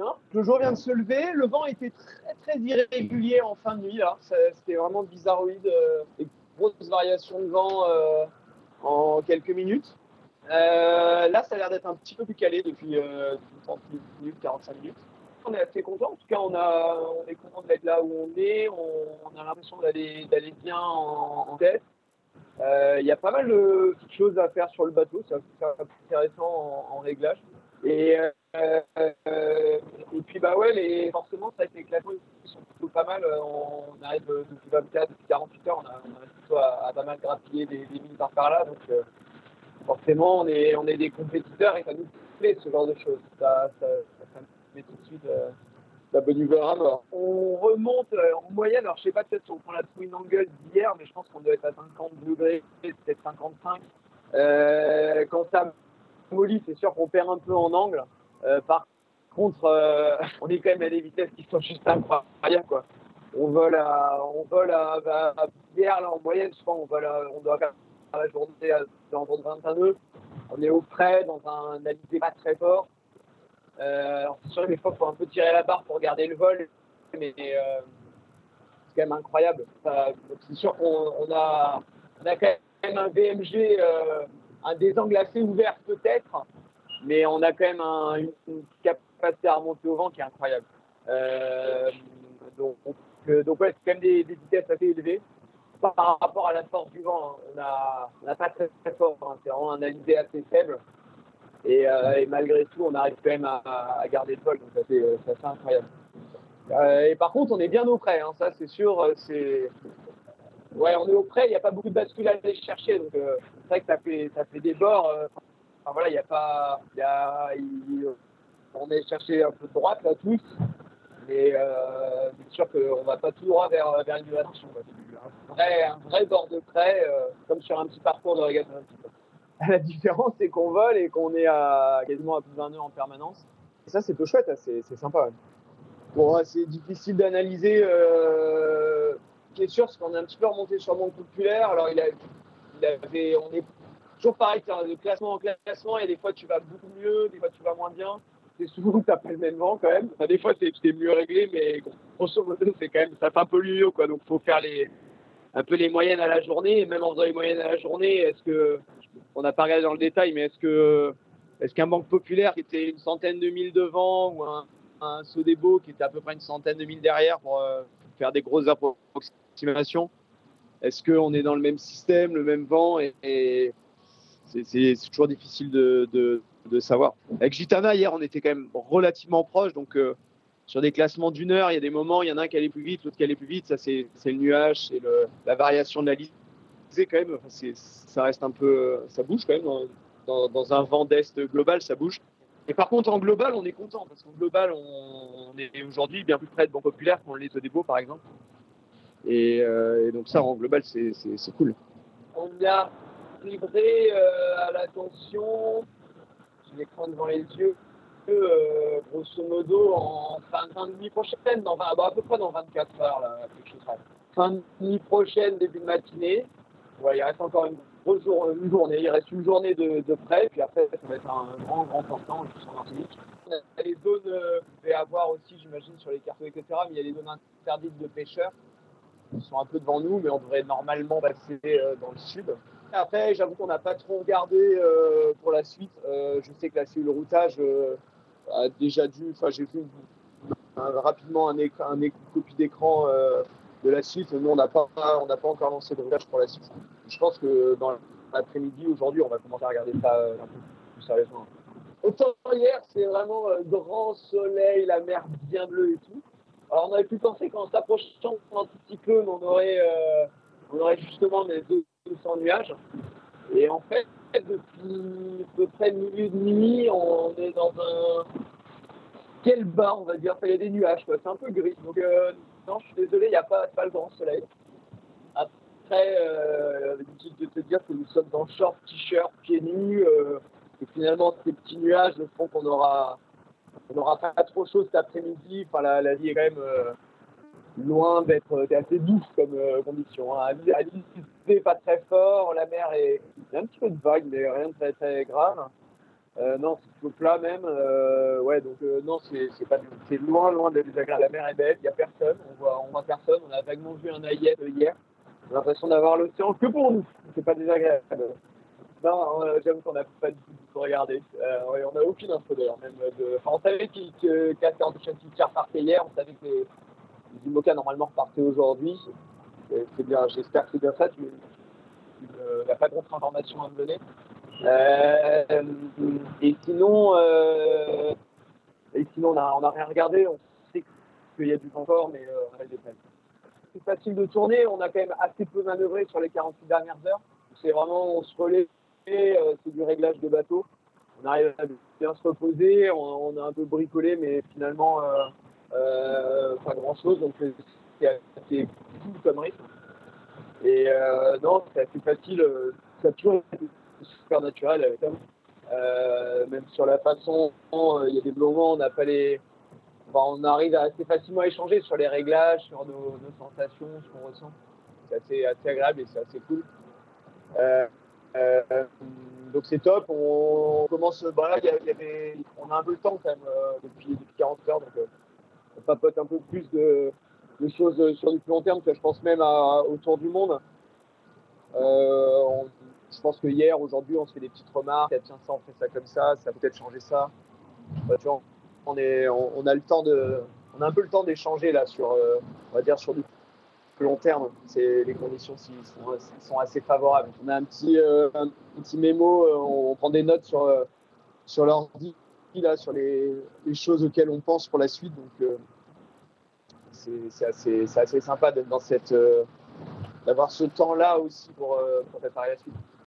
bien. Le jour vient de se lever. Le vent était très, très irrégulier en fin de nuit. Là. C'était vraiment bizarroïde. Des grosses variations de vent en quelques minutes. Là, ça a l'air d'être un petit peu plus calé depuis 30 minutes, 45 minutes. On est assez content. En tout cas, on est content d'être là où on est. On a l'impression d'aller bien en tête. Il y a pas mal de petites choses à faire sur le bateau. C'est intéressant en réglage. Et puis, forcément, ça a été classements qui sont plutôt pas mal. On arrive depuis 24, depuis 48 heures, on arrive plutôt à pas mal grappiller des mines par là. Donc, forcément, on est des compétiteurs et ça nous plaît ce genre de choses. Ça met tout de suite la bonne humeur à mort. On remonte en moyenne, alors je sais pas peut-être si on prend la twin angle d'hier, mais je pense qu'on doit être à 50 degrés, peut-être 55. Quand ça mollit, c'est sûr qu'on perd un peu en angle. Par contre, on est quand même à des vitesses qui sont juste incroyables, quoi. On vole hier, là, en moyenne, je pense, on doit faire la journée à l'entour de 25 nœuds. On est au frais, dans un alizé pas très fort. Alors, c'est sûr que des fois, il faut un peu tirer la barre pour garder le vol, mais c'est quand même incroyable. C'est sûr qu'on a quand même un VMG, un des angles assez ouverts peut-être, mais on a quand même une capacité à remonter au vent qui est incroyable. Donc ouais, c'est quand même des vitesses assez élevées. Par rapport à la force du vent, on n'a pas très, très fort. Hein. C'est vraiment un alizé assez faible. Et malgré tout, on arrive quand même à garder le vol. Donc ça, c'est assez incroyable. Et par contre, on est bien au frais. Hein. Ça, c'est sûr. Ouais, on est au frais. Il n'y a pas beaucoup de bascule à aller chercher. Donc c'est vrai que ça fait des bords. Enfin, voilà, il n'y a pas. On est cherché un peu de droite, là, tous. Mais c'est sûr qu'on ne va pas tout droit vers une direction. C'est un vrai bord de frais, comme sur un petit parcours de régate olympique. La différence, c'est qu'on vole et qu'on est quasiment à plus d'un nœud en permanence. Et ça, c'est peu chouette, c'est sympa. Ouais. Bon, c'est difficile d'analyser. Ce qui est sûr, c'est qu'on est un petit peu remonté sur le monde populaire. Alors, on est toujours pareil, de classement en classement, et des fois, tu vas beaucoup mieux, des fois, tu vas moins bien. C'est souvent que tu n'as pas le même vent quand même. Enfin, des fois, c'est mieux réglé, mais grosso modo, c'est quand même, ça fait un peu l'union, quoi. Donc, il faut faire un peu les moyennes à la journée. Et même en faisant les moyennes à la journée, on n'a pas regardé dans le détail, mais est-ce qu'un banque populaire qui était une centaine de milles devant ou un Sodebo qui était à peu près une centaine de milles derrière pour faire des grosses approximations, est-ce qu'on est dans le même système, le même vent et c'est toujours difficile de savoir. Avec Gitana, hier, on était quand même relativement proche, donc sur des classements d'une heure, il y a des moments, il y en a un qui allait plus vite, l'autre qui allait plus vite. Ça, c'est le nuage, c'est la variation de la lise quand même. Ça reste un peu, ça bouge quand même dans un vent d'est global, ça bouge. Et par contre, en global, on est content parce qu'en global, on est aujourd'hui bien plus près de banque populaire qu'on l'est au Sodebo, par exemple. Et donc ça, en global, c'est cool. On a livré à l'attention, j'ai l'écran devant les yeux. Grosso modo en fin de nuit prochaine, à peu près dans 24 heures, là, quelque chose. Fin de nuit prochaine, début de matinée. Ouais, il reste encore une journée. Il reste une journée de prêt, puis après, ça va être un grand sortant juste en Martinique. On a les zones, vous devez avoir aussi, j'imagine, sur les cartons, etc., mais il y a les zones interdites de pêcheurs qui sont un peu devant nous, mais on devrait normalement passer dans le sud. Après, j'avoue qu'on n'a pas trop regardé pour la suite. Je sais que la cellule routage a déjà j'ai vu rapidement un copie d'écran de la suite. Nous, on n'a pas encore lancé de routage pour la suite. Je pense que dans l'après-midi, aujourd'hui, on va commencer à regarder ça un peu plus sérieusement. Autant hier, c'est vraiment grand soleil, la mer bien bleue et tout. Alors, on aurait pu penser qu'en s'approchant un tout petit peu, on aurait justement des 200 nuages. Et en fait, depuis à peu près le milieu de nuit, on est dans un ciel bas, on va dire. Enfin, il y a des nuages, quoi. C'est un peu gris. Donc, non, je suis désolé, il n'y a pas le grand soleil. Après, inutile de te dire que nous sommes en short, t-shirt, pieds nus. Et finalement, ces petits nuages font qu'on n'aura pas trop chaud cet après-midi. Enfin, la vie est quand même loin d'être assez douce comme condition. Hein. À l'île, pas très fort. La mer il y a un petit peu de vague, mais rien de très, très grave. Non, c'est plutôt plat même. Ouais, donc non, c'est loin d'être désagréable. La mer est belle, il n'y a personne, on voit personne. On a vaguement vu un aïeul hier. On a l'impression d'avoir l'océan que pour nous. C'est pas désagréable. Non, j'avoue qu'on n'a pas du tout regardé. Ouais, on n'a aucune info d'ailleurs. Enfin, on savait qu'Aster Antichati repartait hier. On savait que les IMOCA normalement repartaient aujourd'hui. C'est bien, j'espère que c'est bien ça. Tu n'as pas d'autres informations à me donner. Et sinon, on a rien regardé. On sait qu'il y a du vent fort, mais on a des peines. C'est facile de tourner. On a quand même assez peu manœuvré sur les 48 dernières heures. C'est vraiment, on se relaie, c'est du réglage de bateau. On arrive à bien se reposer. On a un peu bricolé, mais finalement, pas grand-chose. Donc, c'est assez cool comme rythme. Et non, c'est assez facile. Ça a toujours été super naturel avec Tom. Même sur la façon, il y a des moments, on n'a pas les. Enfin, on arrive assez facilement à échanger sur les réglages, sur nos sensations, ce qu'on ressent. C'est assez agréable et c'est assez cool. Euh, euh, donc c'est top. On commence. Bah là, on a un peu le temps quand même depuis 40 heures, donc on papote un peu plus de choses sur du plus long terme. Que je pense même autour du monde. Je pense que hier, aujourd'hui, on se fait des petites remarques. Tiens, ça, on fait ça comme ça peut être changer ça. Bah, tu vois, on a le temps on a un peu le temps d'échanger là sur, on va dire sur du plus long terme. Les conditions sont assez favorables. On a un petit mémo, on prend des notes sur l'ordi là, sur les choses auxquelles on pense pour la suite. Donc c'est assez sympa d'être dans d'avoir ce temps là aussi pour préparer la suite.